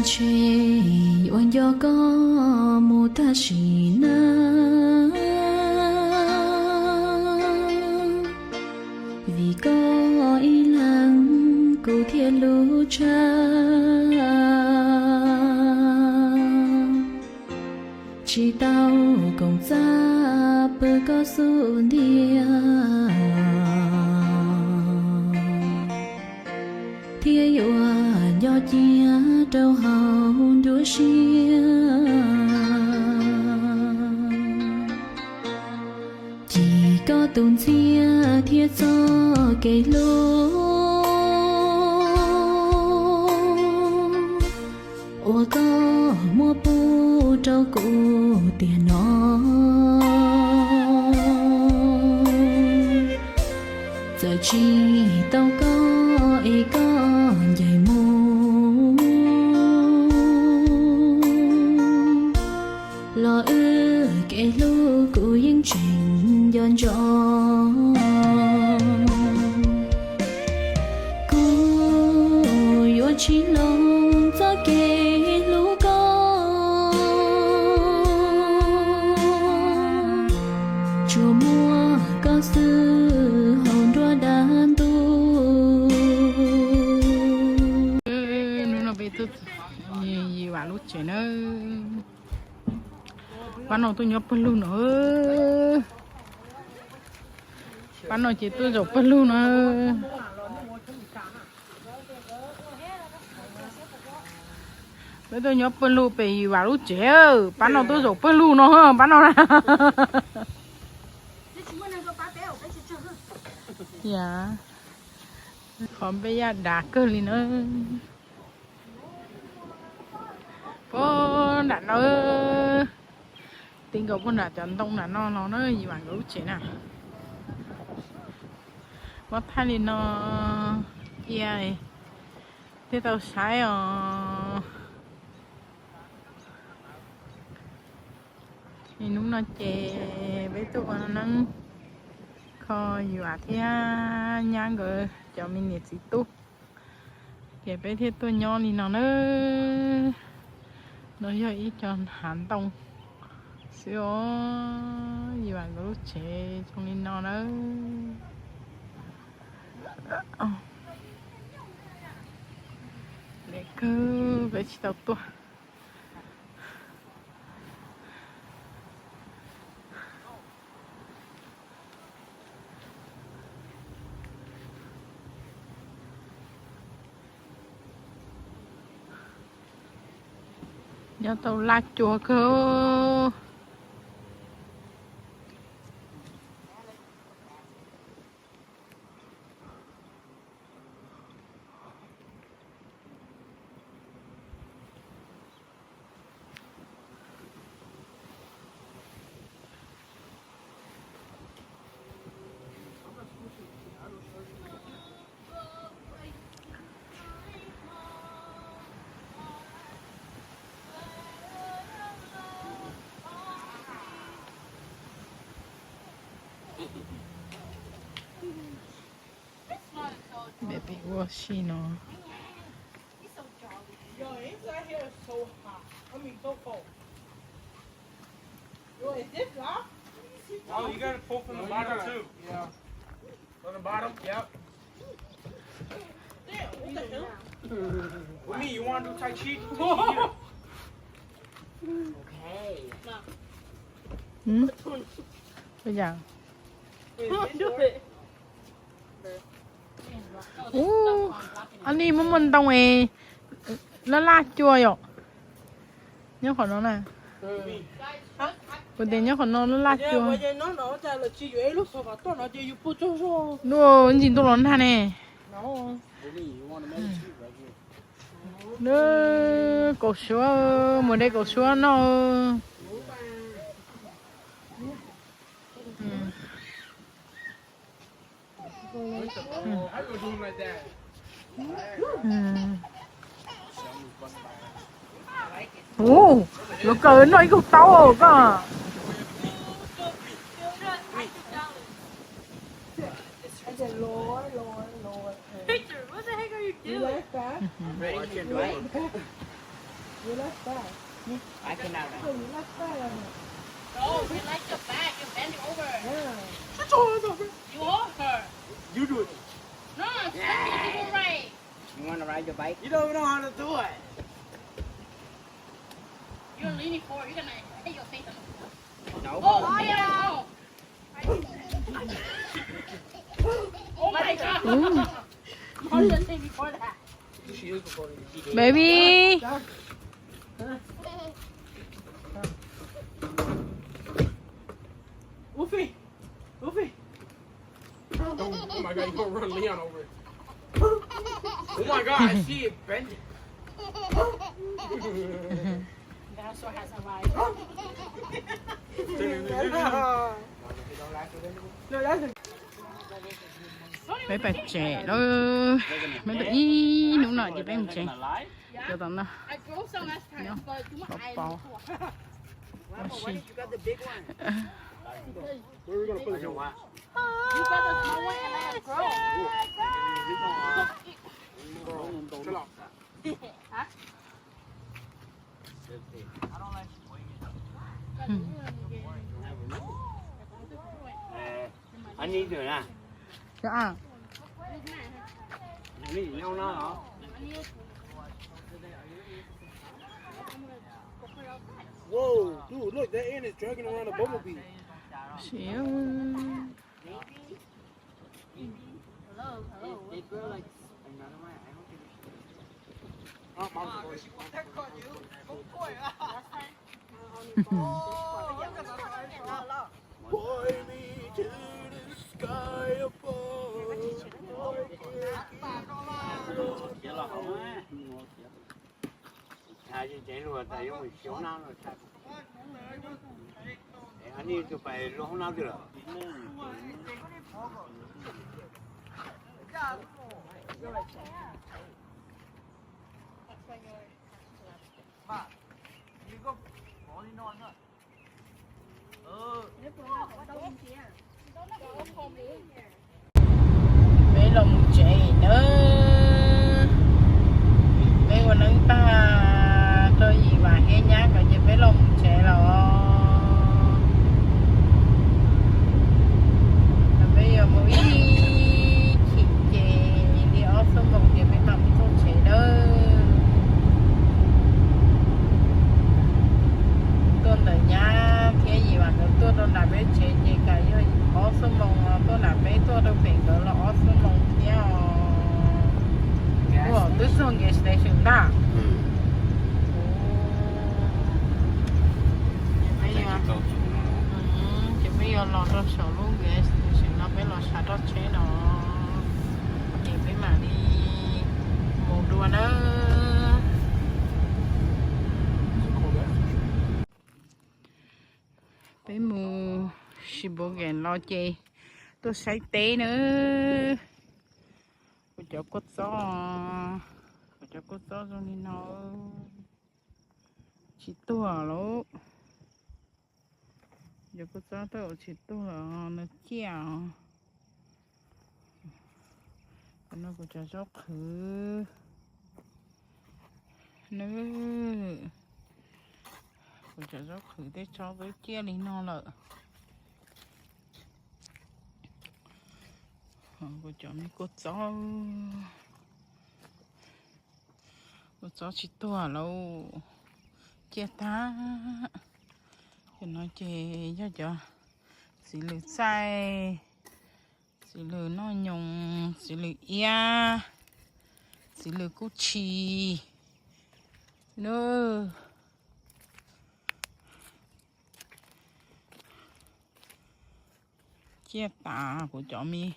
Che oan yo ko mutashina vì có ý lặng cô thiên lũ cha chỉ tao công giá bơ có su nia thiên yêu nhỏ chia trâu hào đua xia chỉ có tồn chia thiết cho cây lúa ô có mua pu trâu cụ tiền nó giờ chỉ tao có ý có dạy mù lo ư kể lu cụ yên chuyện dọn dọn cô yo chỉ lòng cho kể lu có chùa mua có sư hồn đua đàn tu nó bị tụt gì vào lúc chuyện nữa ban đầu tôi nhớ phân luôn nữa ban đầu chỉ tôi dọc phân luôn nữa bây tôi nhớ phân luôn bị vào lúc trẻ ban đầu tôi dọc phân luôn nó ban đầu là dạ còn bây giờ đã cơ li nữa có đã nó tiếng cầu con đã chọn tông là nó gì bằng cái chuyện nào bắt thay li nó yeah thế tao sai thì lúc nó chè với tụi nó nắng kho gì à thế nhang rồi cho mình nhiệt gì tốt kể với thế tôi nhỏ thì nó giờ ít cho hàn tông xíu gì bạn có lúc trẻ trong nên nó để cứ về chỉ tao tua nhớ tao lạc chùa cơ baby washi no Yo, inside here is so hot. I mean, so cold. Yo, is this locked? Oh, you gotta pull from the bottom too. Yeah. From the bottom, yep. Damn, what the hell? With me, you wanna do Tai Chi? bây giờ Wait, is this yours? anh đi mình tông ấy nó la chua rồi nhớ khỏi nó nè bữa tiền nhớ khỏi nó la Yeah, chua but you know, no, that's like you look so far. Don't you put so. đồ anh nhìn tôi nói tha nè No. nó cột sữa một đây cột sữa nó How you doing like that? 오, nó cỡ nó cục tao cơ. Picture. What the heck are you doing? You like that? I can't do it. You like that? I can have So you like that? No, we like your back. You're bending over. Yeah. Shut your ass up, man. You hold her. You do it. No, it's not you right. You want to ride your bike? You don't know how to do it. You're leaning forward. You're gonna hit your face on the No. Oh, yeah. Oh my God. What did I say before that? She is recording. Baby. Wolfie! Wolfie! Oh my God, you gonna run Leon over it. Oh my God, I see it bending. Dinosaur has arrived. No, that's a Mấy bà trẻ đó. Mấy bà ý đúng rồi chị bé không trẻ. Cho tao nó. I drove some last time, but you might I Ball. Why did you got the big one? Where are we gonna put it? You got the small one and I grow. Chill out. Anh đi rồi nè. Dạ. Anh đi nhau nó hả? Whoa, dude, look, that ant is dragging around a bumblebee. Xíu. They grow like another one. I don't think Oh, mom's recording. Fly me to the sky above. Chỉ là không á. Thầy chạy luôn, thầy giống mình xíu nào rồi thầy. Anh đi tụi bay lúc nào được? Mấy lòng trẻ nữa. Mấy con nâng ta cho gì bà nghe nhá, còn gì mấy lòng trẻ rồi. Bây giờ mỗi chị trẻ đi ở sông Bồng thì mấy bạn không trẻ đâu. Tôi ở nhà thế gì mà tôi đâu làm mấy trẻ gì cả rồi. Ở sông Bồng tôi làm mấy tôi đâu phải cỡ là ở sông Bồng theo. Ủa, tôi xuống gas station đó. Chỉ bây giờ lọt ra sổ luôn gas station nó phải lọt xa đó chế nó. Thì phải mà đi một đùa đó. Phải mua xì bộ ghen lo chê. Tôi xay tế nữa. Cô cho cốt gió. Cô cho cốt gió rồi đi nó. Chỉ tua lỗ. Giờ cốt gió tôi chỉ tua nó chèo. Nó cô cho gió khứ. Nữa. Cô cho gió khứ để cho với chia đi nó lợ. Cô cho mấy cốt gió chỉ tua lâu chia ta cho nó chê cho xí lử sai xí lử nó nhung xí lử ia xí lử cú chì nữa chia ta của chó mi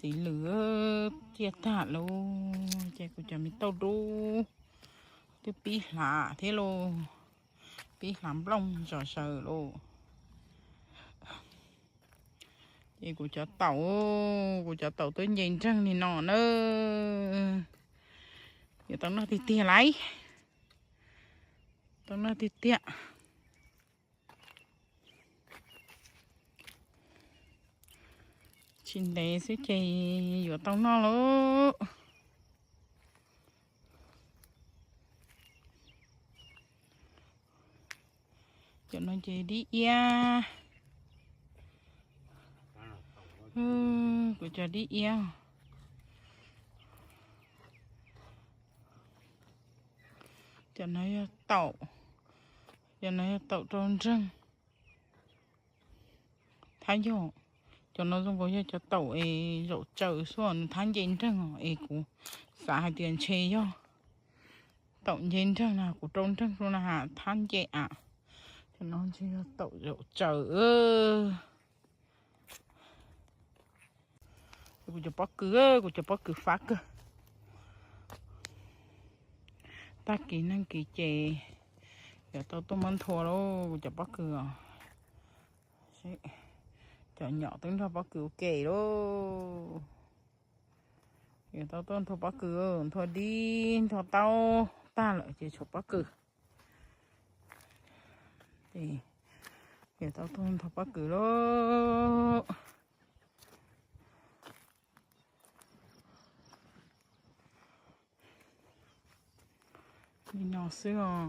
xí lửa chia ta luôn chạy của chó mi tao đu cái pi lạ thế luôn pi làm lông sờ sờ luôn vậy của chó tàu tôi nhìn trăng thì nọ nữa giờ tao nó thì tia lấy tao nó thì tia xin để sẽ chạy giờ tao nó luôn cho nó chơi đi ia của cho đi ia cho nó tậu trong rừng thái vô cho nó dùng cái cho tàu ấy rộ trời xuống tháng chín trăng ấy cũng xả tiền chơi vô tàu chín trăng là của trong trăng xuống là hạ tháng chín à cho nó chơi tàu rộ trời của cho bác cứ phát cơ ta kỹ năng kỹ chè giờ tao mình thua đâu của cho bác cứ cho nhỏ tính thôi bác cứ kể đó giờ tao tôn thôi bác cứ thôi đi thôi tao ta lại chỉ chụp bác cứ thì giờ tao tôn thôi bác cứ đó đi nhỏ xưa